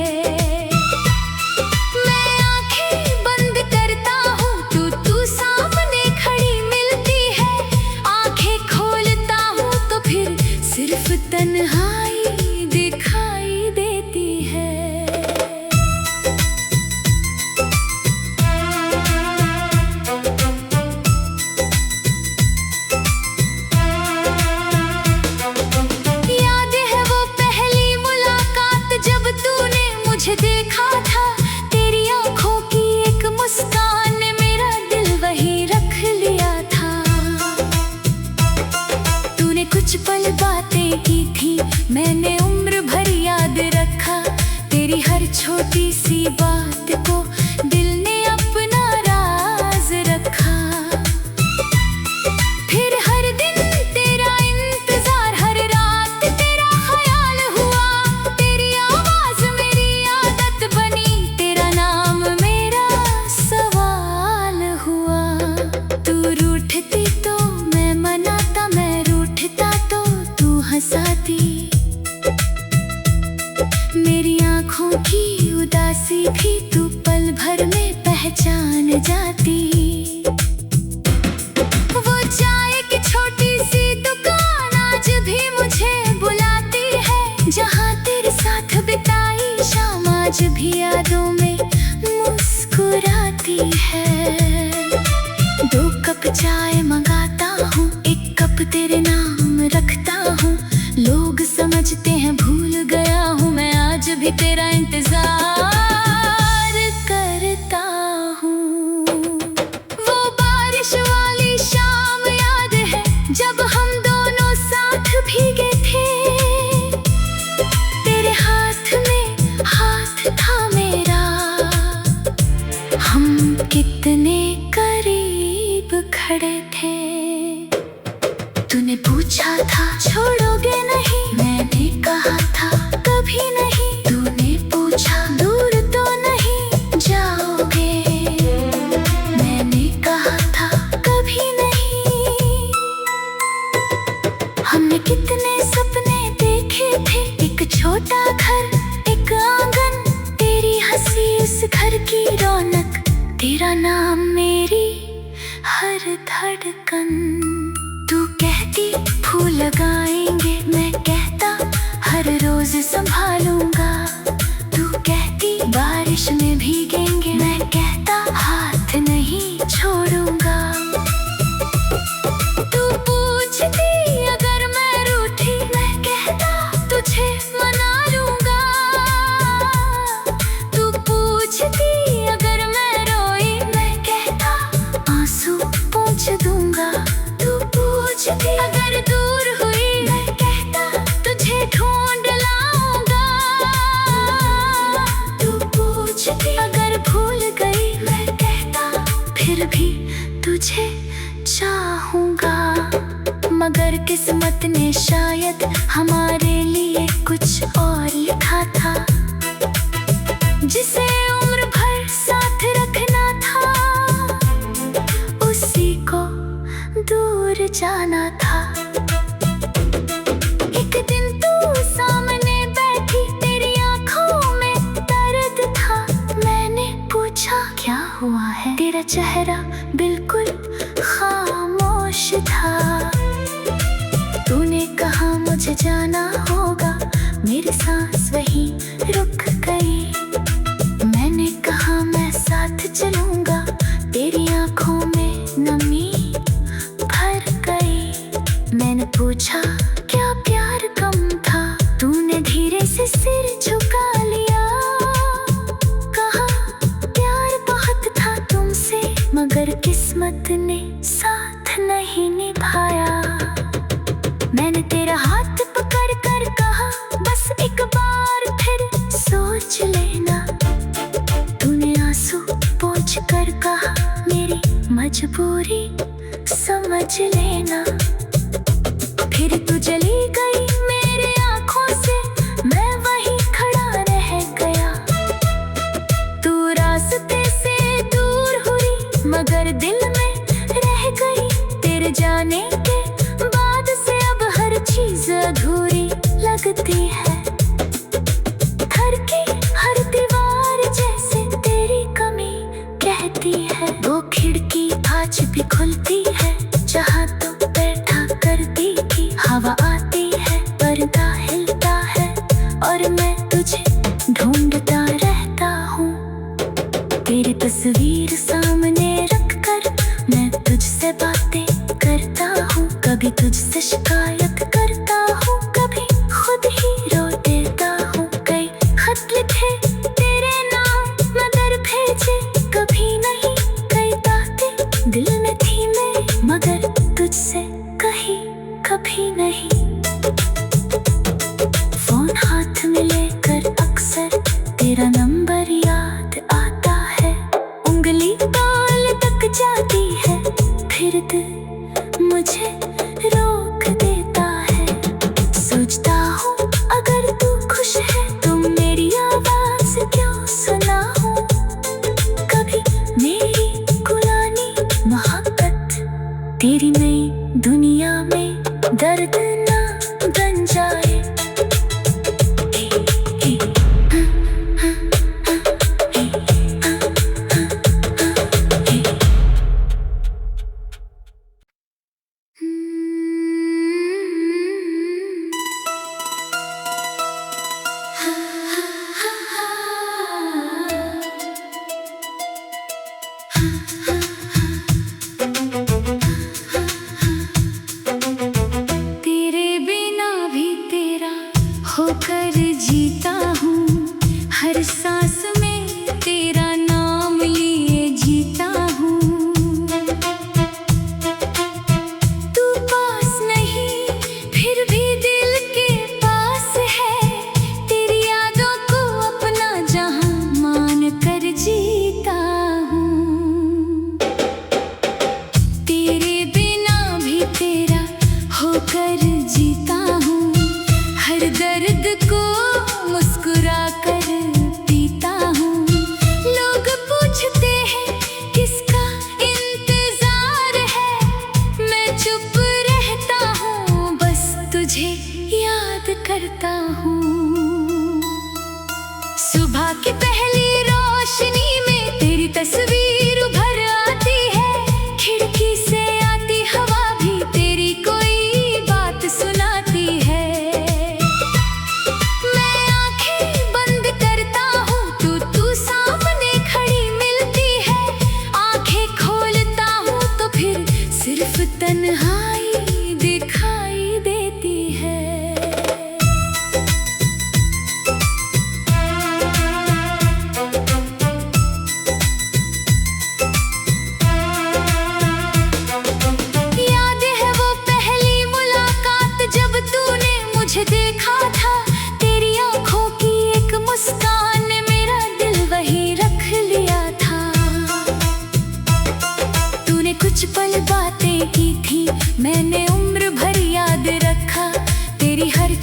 सिर्फ तन्हाई दिखाई देती है। याद है वो पहली मुलाकात जब तूने मुझे देखा था, तेरी आंखों की एक मुस्कान ने मेरा दिल वहीं रख लिया था। तूने कुछ पल बातें की थी, मैंने उम्र भर याद रखा, तेरी हर छोटी सी बात को दिल ने अपना राज रखा। फिर हर दिन तेरा इंतजार, हर रात तेरा ख्याल हुआ, तेरी आवाज मेरी आदत बनी, तेरा नाम मेरा सवाल हुआ। तू रूठती तो मैं मनाता, मैं रूठता तो तू हंसाती, मेरी आँखों की उदासी भी तू पल भर में पहचान जाती। वो चाय की छोटी सी दुकान आज भी मुझे बुलाती है, जहाँ तेरे साथ बिताई शाम आज भी यादों में मुस्कुराती है। 2 कप चाय मंगाता हूँ, 1 कप तेरे नाम रखता हूँ, लोग समझते हैं भूल गया हूँ, मैं आज भी तेरा इंतजार करता हूँ। वो बारिश वाली शाम याद है जब हम दोनों साथ भीगे थे, तेरे हाथ में हाथ था मेरा, हम कितने करीब खड़े थे। तूने पूछा था छोड़ोगे नहीं, मैंने कहा था कभी नहीं। तूने पूछा दूर तो नहीं जाओगे, मैंने कहा था कभी नहीं। हमने कितने सपने देखे थे, एक छोटा घर, एक आंगन, तेरी हंसी उस घर की रौनक, तेरा नाम मेरी हर धड़कन। तू कहती फूल लगाएंगे, मैं कहता हर रोज संभालूंगा। तू कहती बारिश में भीगेंगे, मैं कहता हाथ नहीं छोड़ूंगा। तू पूछती अगर मैं रूठी, मैं कहता तुझे मना लूंगा। तू पूछती अगर मैं रोई, मैं कहता आंसू पोंछ दूंगा। तू पूछती अगर दूर हुई, मैं कहता तुझे ढूंढ लाऊंगा। तू पूछती अगर भूल गई, मैं कहता फिर भी तुझे चाहूंगा। मगर किस्मत ने शायद हमारे लिए कुछ और लिखा था, जिसे उम्र भर साथ रखना था, उसी को दूर जाना था। एक दिन तू सामने बैठी, तेरी आंखों में दर्द था। मैंने पूछा क्या हुआ है, तेरा चेहरा बिल्कुल खामोश था। तूने कहा मुझे जाना होगा, मेरी सांस वहीं रुक गई। मैंने कहा मैं साथ चलूंगा, तेरी आंखों में नमी भर गई। मैंने पूछा क्या प्यार कम था, तूने धीरे से सिर झुका लिया। कहा प्यार बहुत था तुमसे, मगर किस्मत ने साथ नहीं निभाया। मैंने तेरा हाथ पकड़ कर कहा बस एक बार फिर सोच लेना। तूने आंसू पोंछ कर कहा मेरी मजबूरी समझ लेना। फिर तू चली गई मेरे आंखों से, मैं वहीं खड़ा रह गया। तू रास्ते से दूर हुई, मगर दिल में रह गई। तेरे जाने के बाद से अब हर चीज अधूरी लगती है। घर की हर दीवार जैसे तेरी कमी कहती है। वो खिड़की आज भी खुलती है, जहाँ तू बैठा करती थी। हवा आती है, पर्दा हिलता है, और मैं तुझे ढूंढता रहता हूँ। तेरी तस्वीर सामने रखकर मैं तुझसे बातें करता हूँ। कभी तुझसे शिकायत करता हूँ, कभी खुद ही रो देता हूँ। कई खत लिखे तेरे नाम मगर भेजे कभी नहीं। कई बातें दिल में थी मेरे, मगर तुझसे कही कभी नहीं। फोन हाथ में लेकर अक्सर तेरा नंबर याद आता है। उंगली बाल तक जाती है, फिर दिल मुझे रोक देता है। सोचता हूँ अगर तू खुश है तो मेरी आवाज क्यों सुना हो। कभी मेरी पुरानी मोहब्बत तेरी नई दुनिया में दर्द ना बन जाए। होकर जीता हूँ, हर सांस में तेरा नाम लिए जीता हूँ। तू पास नहीं फिर भी दिल के पास है। तेरी यादों को अपना जहां मान कर जीता हूँ। तेरे बिना भी तेरा होकर जीता हूँ। हर दर्द को मुस्कुरा कर पीता हूँ। लोग पूछते हैं किसका इंतजार है, मैं चुप रहता हूँ, बस तुझे याद करता हूँ। सुबह की पहली रोशनी में तेरी तस्वीर उभर आती है। खिड़की से आती हवा भी तेरी कोई बात सुनाती है। तन्हाई दिखाई देती है।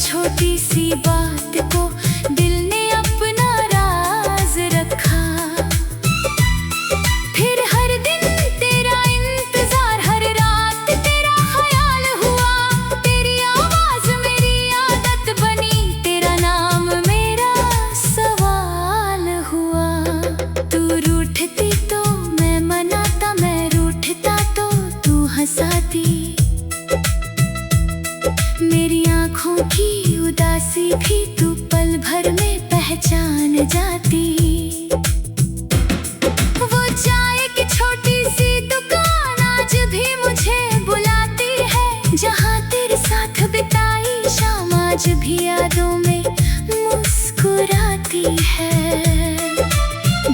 छोटी सी बात को दिल ने अपना राज रखा। फिर हर दिन तेरा इंतजार, हर रात तेरा ख्याल हुआ। तेरी आवाज मेरी आदत बनी, तेरा नाम मेरा सवाल हुआ। तू रूठती तो मैं मनाता, मैं रूठता तो तू हंसाती। मेरी आँखों की उदासी भी तू पल भर में पहचान जाती। वो चाय की छोटी सी दुकान आज भी मुझे बुलाती है। जहाँ तेरे साथ बिताई शाम आज भी यादों में मुस्कुराती है।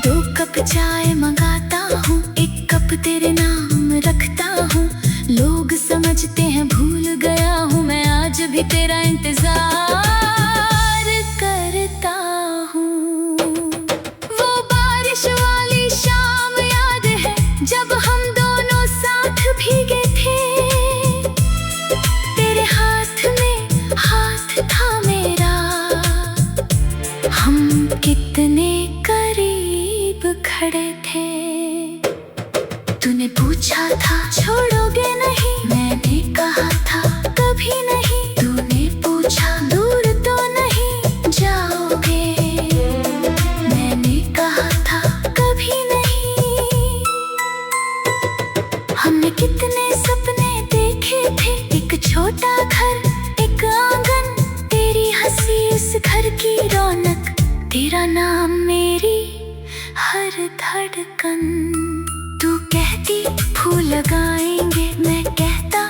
2 कप चाय मंगाता हूँ, 1 कप तेरे नाम रखता हूँ। लोग समझते हैं भूल गया हूँ, मैं आज भी तेरा इंतजार करता हूँ। वो बारिश वाली शाम याद है जब हम दोनों साथ भीगे थे। तेरे हाथ में हाथ था मेरा, हम कितने करीब खड़े थे। तूने पूछा था छोड़ोगे नहीं, मैंने कहा था कभी नहीं। तूने पूछा दूर तो नहीं जाओगे, मैंने कहा था कभी नहीं। हमने कितने सपने देखे थे, एक छोटा घर, एक आंगन, तेरी हंसी उस घर की रौनक, तेरा नाम मेरी हर धड़कन। तू कहती फूल लगाएंगे, मैं कहता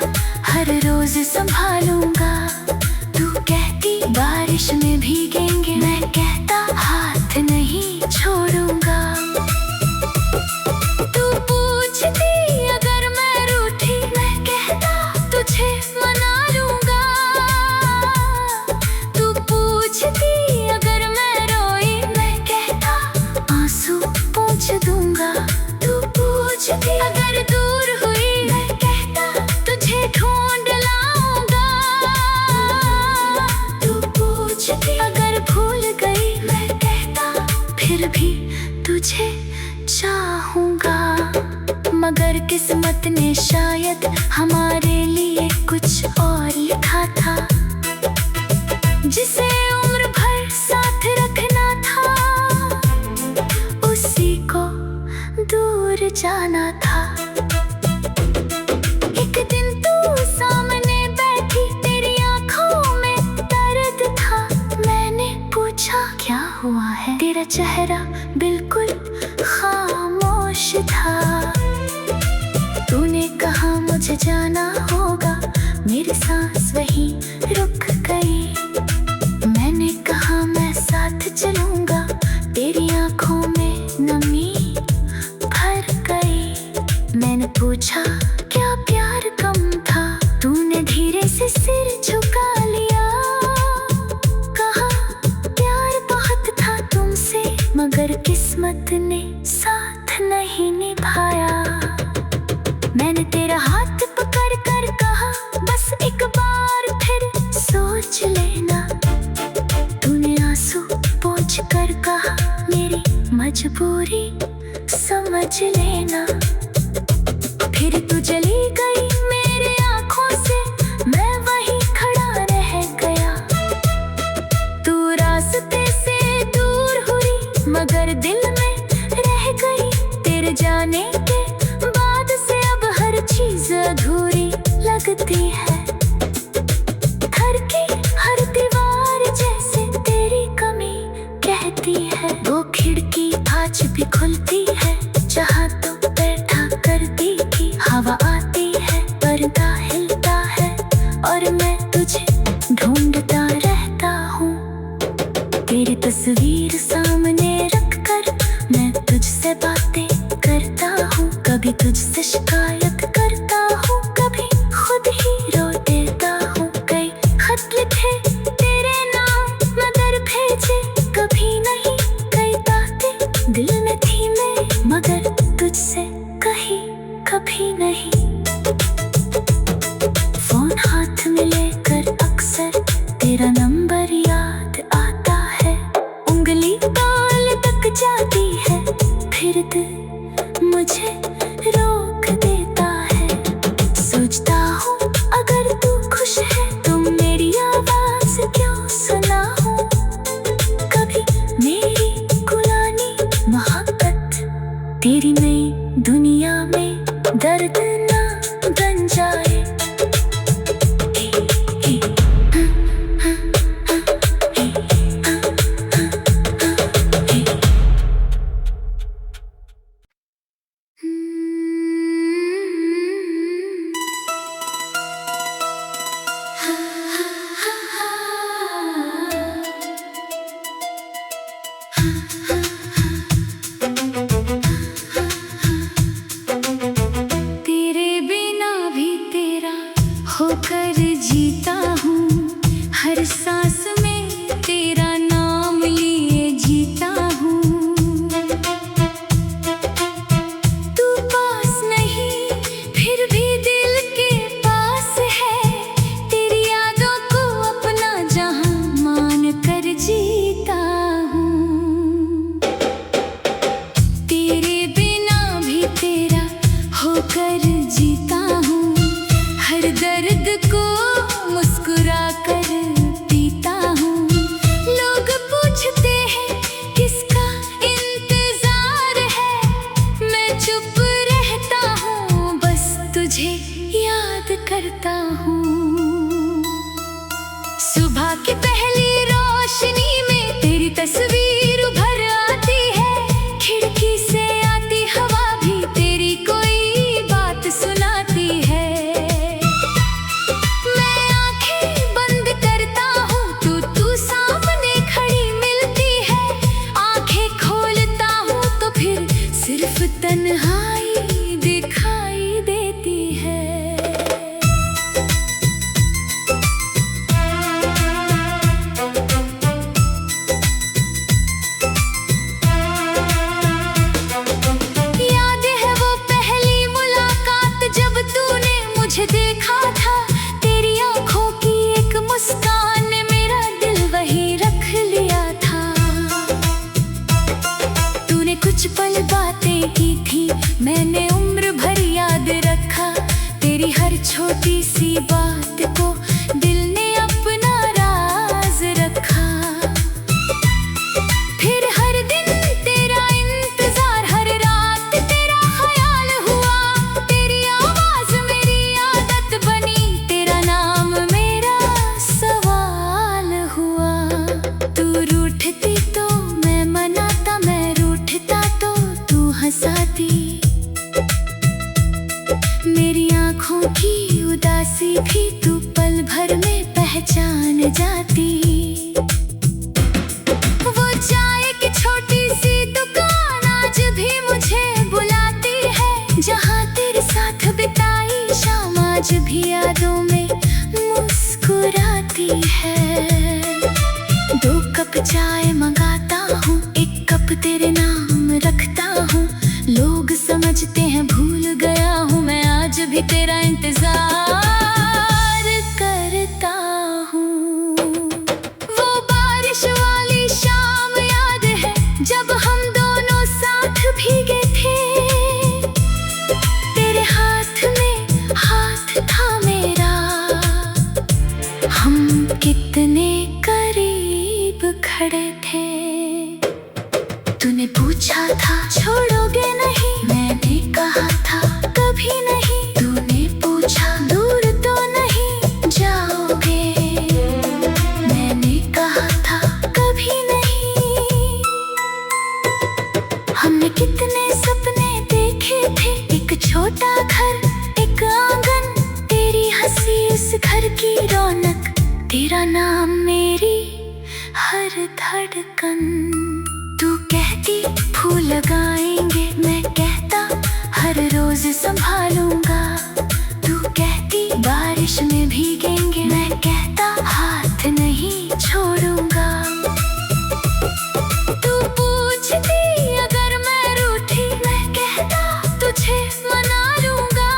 हर रोज संभालूंगा। तू कहती बारिश में भीगेंगे, मैं कहता हाथ नहीं छोड़ूंगा। तू पूछती अगर मैं रूठी, मैं कहता तुझे मना लूंगा। तू पूछती अगर मैं रोई, मैं कहता आंसू पोंछ दूंगा। अगर दूर हुई, मैं कहता तुझे ढूंढ लाऊंगा। तू पूछती अगर भूल गई, मैं कहता फिर भी तुझे चाहूंगा। मगर किस्मत ने शायद हमारे लिए कुछ और लिखा था, जिसे उम्र भर साथ रखना था, उसी को दूर जाना था। एक दिन तू सामने बैठी, तेरी आंखों में दर्द था। मैंने पूछा क्या हुआ है, तेरा चेहरा बिल्कुल खामोश था। तूने कहा मुझे जाना होगा, मेरी सांस वहीं रुक गई। मैंने कहा मैं साथ चलूंगा, तेरी आंखों में नमी मैंने पूछा क्या प्यार कम था, तूने धीरे से सिर झुका लिया। कहा प्यार बहुत था तुमसे, मगर किस्मत ने साथ नहीं निभाया। मैंने तेरा हाथ पकड़ कर कहा बस एक बार फिर सोच लेना। तूने आंसू पोंछ कर कहा मेरी मजबूरी समझ लेना। फिर तू चली गई मेरे आंखों से, मैं वहीं खड़ा रह गया। तू रास्ते से दूर हुई, मगर दिल में रह गई। तेरे जाने के बाद से अब हर चीज अधूरी लगती है। घर की हर दीवार जैसे तेरी कमी कहती है। वो खिड़की आज भी खुलती है, जहाँ तो बैठा करती थी। हवा आती है, पर्दा हिलता है, और मैं तुझे ढूंढता रहता हूँ। तेरी तस्वीर सामने रखकर मैं तुझसे बातें करता हूँ। कभी तुझसे शिकायत करता हूँ, कभी खुद ही रो देता हूँ। कई खत लिखे तेरे नाम मगर भेजे कभी नहीं। कई बातें दिल में थी मैं, मगर तुझसे कही कभी नहीं। फोन हाथ में लेकर अक्सर तेरा नंबर जीता हूँ, हर सांस में तेरा नाम लिए जीता हूँ। तू पास नहीं फिर भी दिल के पास है, तेरी यादों को अपना जहां मान कर जीता हूँ। तेरे बिना भी तेरा होकर जीता हूँ, हर दर्द को मुस्कुरा कर पीता हूँ। लोग पूछते हैं किसका इंतजार है, मैं चुप रहता हूँ, बस तुझे याद करता हूँ। सुबह की पहली रोशनी में तेरी तस्वीर उभर आती है, खिड़की से आती हवा भी तेरी कोई बात सुनाती है। मैं आंखें बंद करता हूँ तो तू सामने खड़ी मिलती है, आंखें खोलता हूँ तो फिर सिर्फ तन्हाई दिखाई देती है। याद है वो पहली मुलाकात जब तूने मुझे देखा था, तेरी आंखों की एक मुस्कान ने मेरा दिल वहीं रख लिया था। तूने कुछ पल बातें की थी, मैंने उम्र भर याद रखा, तेरी हर छोटी सी बात को दिल ने अपना राज रखा। फिर हर दिन तेरा इंतजार, हर रात तेरा ख्याल हुआ, तेरी आवाज मेरी आदत बनी, तेरा नाम मेरा सवाल हुआ। तू रूठती तो मैं मनाता, मैं रूठता तो तू हंसाती, मेरी आंखों की उदासी भी तू पल भर में पहचान जाती। वो चाय की छोटी सी दुकान आज भी मुझे बुलाती है, जहाँ तेरे साथ बिताई शाम आज भी यादों में मुस्कुराती है। 2 कप चाय मंगाता हूँ, 1 कप तेरे नाम रखता हूँ, लोग समझते हैं भूल गया हूँ, मैं आज भी तेरा इंतजार करता हूँ। वो बारिश वाली शाम याद है जब हम दोनों साथ भीगे थे, तेरे हाथ में हाथ था मेरा, हम कितने करीब खड़े थे। तूने पूछा था छोड़ोगे नहीं, मैंने कहा था कभी नहीं। तूने पूछा दूर तो नहीं जाओगे, मैंने कहा था कभी नहीं। हमने कितने सपने देखे थे, एक छोटा घर एक आंगन, तेरी हंसी उस घर की रौनक, तेरा नाम मेरी हर धड़कन। तू कहती फूल लगाएंगे, मैं कहता हर रोज संभालूंगा। तू कहती बारिश में भीगेंगे, मैं कहता हाथ नहीं छोड़ूंगा। तू पूछती अगर मैं रूठी, मैं कहता तुझे मना लूंगा।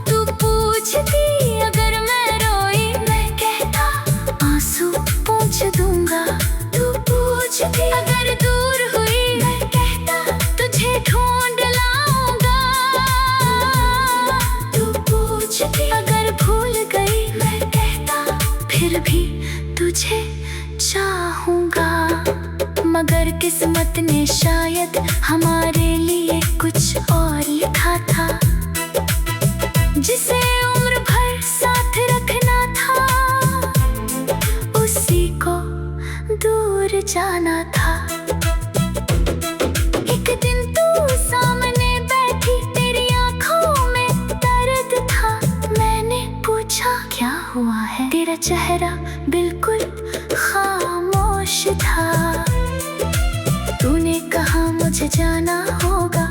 तू पूछती अगर मैं रोई, मैं कहता आंसू पोंछ दूंगा। तू पूछती अगर दूर हुई, मैं कहता तुझे ढूंढ लाऊंगा। तू पूछती अगर भूल गई, मैं कहता फिर भी तुझे चाहूंगा। मगर किस्मत ने शायद हमारे लिए कुछ और लिखा था, जिसे उम्र भर साथ रखना था, उसी को दूर जाना था। एक दिन तू सामने बैठी, तेरी आंखों में दर्द था, मैंने पूछा क्या हुआ है, तेरा चेहरा बिल्कुल खामोश था। तूने कहा मुझे जाना होगा।